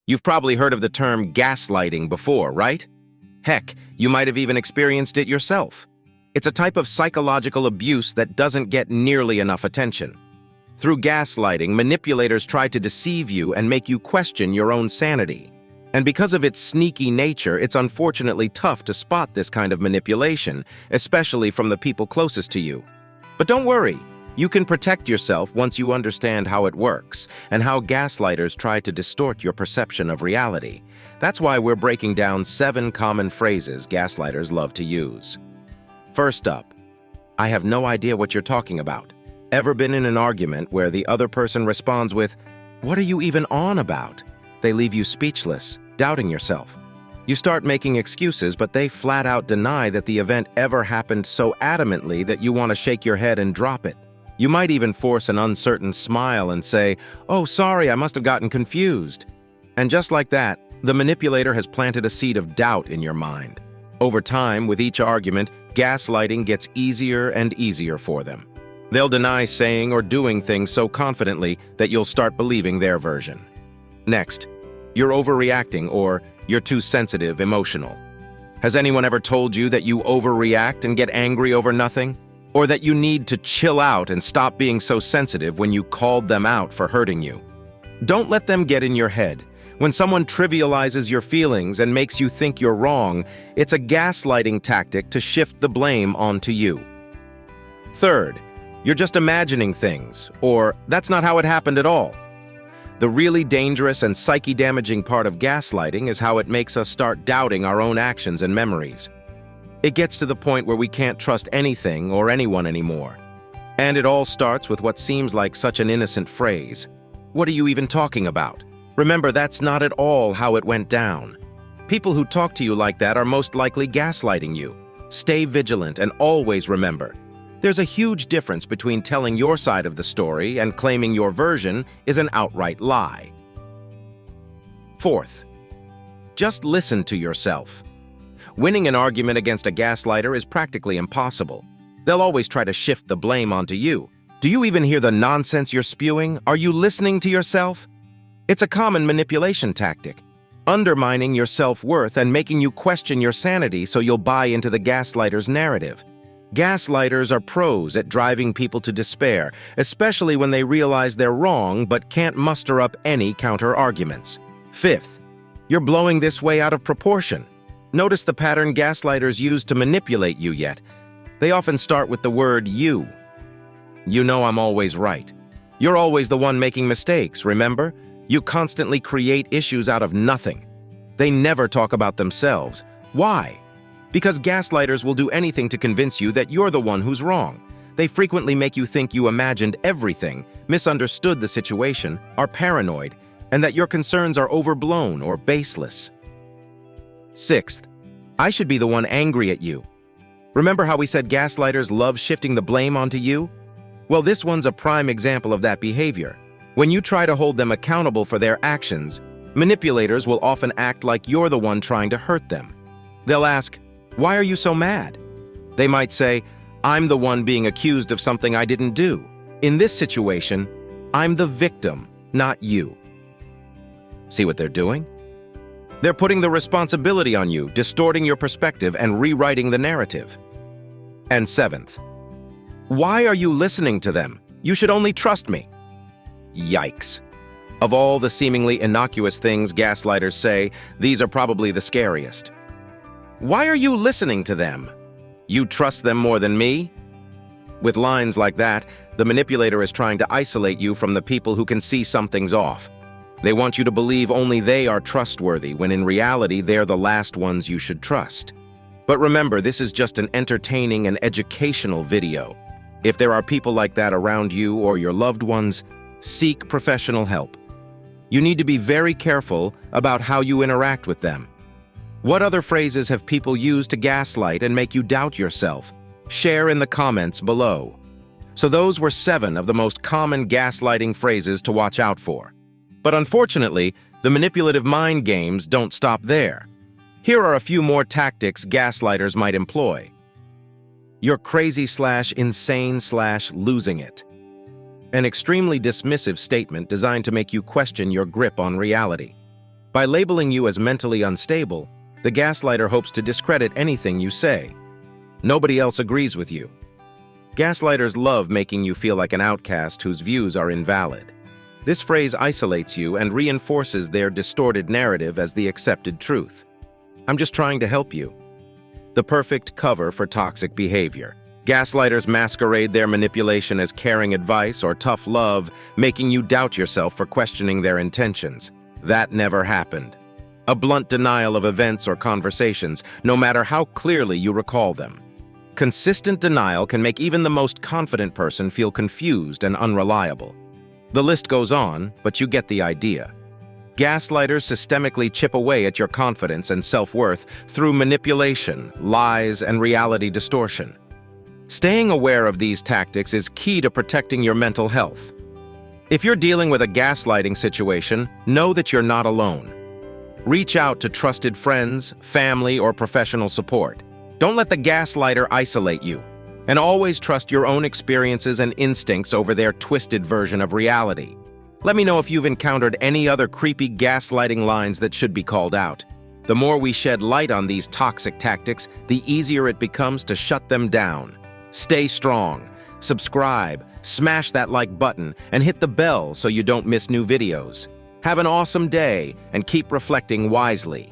You've probably heard of the term gaslighting before, right? Heck, you might have even experienced it yourself. It's a type of psychological abuse that doesn't get nearly enough attention. Through gaslighting, manipulators try to deceive you and make you question your own sanity. And because of its sneaky nature, it's unfortunately tough to spot this kind of manipulation, especially from the people closest to you. But don't worry, you can protect yourself once you understand how it works and how gaslighters try to distort your perception of reality. That's why we're breaking down 7 common phrases gaslighters love to use. First up, I have no idea what you're talking about. Ever been in an argument where the other person responds with, "What are you even on about?" They leave you speechless, doubting yourself. You start making excuses, but they flat out deny that the event ever happened so adamantly that you want to shake your head and drop it. You might even force an uncertain smile and say, "Oh, sorry, I must have gotten confused." And just like that, the manipulator has planted a seed of doubt in your mind. Over time, with each argument, gaslighting gets easier and easier for them. They'll deny saying or doing things so confidently that you'll start believing their version. Next, you're overreacting or you're too sensitive, emotional. Has anyone ever told you that you overreact and get angry over nothing? Or that you need to chill out and stop being so sensitive when you called them out for hurting you? Don't let them get in your head. When someone trivializes your feelings and makes you think you're wrong, it's a gaslighting tactic to shift the blame onto you. Third, you're just imagining things, or that's not how it happened at all. The really dangerous and psyche-damaging part of gaslighting is how it makes us start doubting our own actions and memories. It gets to the point where we can't trust anything or anyone anymore. And it all starts with what seems like such an innocent phrase. "What are you even talking about?" Remember, that's not at all how it went down. People who talk to you like that are most likely gaslighting you. Stay vigilant and always remember, there's a huge difference between telling your side of the story and claiming your version is an outright lie. Fourth, just listen to yourself. Winning an argument against a gaslighter is practically impossible. They'll always try to shift the blame onto you. Do you even hear the nonsense you're spewing? Are you listening to yourself? It's a common manipulation tactic, undermining your self-worth and making you question your sanity so you'll buy into the gaslighter's narrative. Gaslighters are pros at driving people to despair, especially when they realize they're wrong but can't muster up any counter-arguments. Fifth, you're blowing this way out of proportion. Notice the pattern gaslighters use to manipulate you yet. They often start with the word "you." "You know I'm always right." "You're always the one making mistakes, remember?" "You constantly create issues out of nothing." They never talk about themselves. Why? Because gaslighters will do anything to convince you that you're the one who's wrong. They frequently make you think you imagined everything, misunderstood the situation, are paranoid, and that your concerns are overblown or baseless. Sixth, I should be the one angry at you. Remember how we said gaslighters love shifting the blame onto you? Well, this one's a prime example of that behavior. When you try to hold them accountable for their actions, manipulators will often act like you're the one trying to hurt them. They'll ask, "Why are you so mad?" They might say, "I'm the one being accused of something I didn't do. In this situation, I'm the victim, not you." See what they're doing? They're putting the responsibility on you, distorting your perspective and rewriting the narrative. And seventh, why are you listening to them? You should only trust me. Yikes. Of all the seemingly innocuous things gaslighters say, these are probably the scariest. Why are you listening to them? You trust them more than me? With lines like that, the manipulator is trying to isolate you from the people who can see something's off. They want you to believe only they are trustworthy, when in reality they're the last ones you should trust. But remember, this is just an entertaining and educational video. If there are people like that around you or your loved ones, seek professional help. You need to be very careful about how you interact with them. What other phrases have people used to gaslight and make you doubt yourself? Share in the comments below. So those were 7 of the most common gaslighting phrases to watch out for. But unfortunately, the manipulative mind games don't stop there. Here are a few more tactics gaslighters might employ. You're crazy/insane/losing it. An extremely dismissive statement designed to make you question your grip on reality. By labeling you as mentally unstable, the gaslighter hopes to discredit anything you say. Nobody else agrees with you. Gaslighters love making you feel like an outcast whose views are invalid. This phrase isolates you and reinforces their distorted narrative as the accepted truth. I'm just trying to help you. The perfect cover for toxic behavior. Gaslighters masquerade their manipulation as caring advice or tough love, making you doubt yourself for questioning their intentions. That never happened. A blunt denial of events or conversations, no matter how clearly you recall them. Consistent denial can make even the most confident person feel confused and unreliable. The list goes on, but you get the idea. Gaslighters systemically chip away at your confidence and self-worth through manipulation, lies, and reality distortion. Staying aware of these tactics is key to protecting your mental health. If you're dealing with a gaslighting situation, know that you're not alone. Reach out to trusted friends, family, or professional support. Don't let the gaslighter isolate you, and always trust your own experiences and instincts over their twisted version of reality. Let me know if you've encountered any other creepy gaslighting lines that should be called out. The more we shed light on these toxic tactics, the easier it becomes to shut them down. Stay strong, subscribe, smash that like button, and hit the bell so you don't miss new videos. Have an awesome day, and keep reflecting wisely.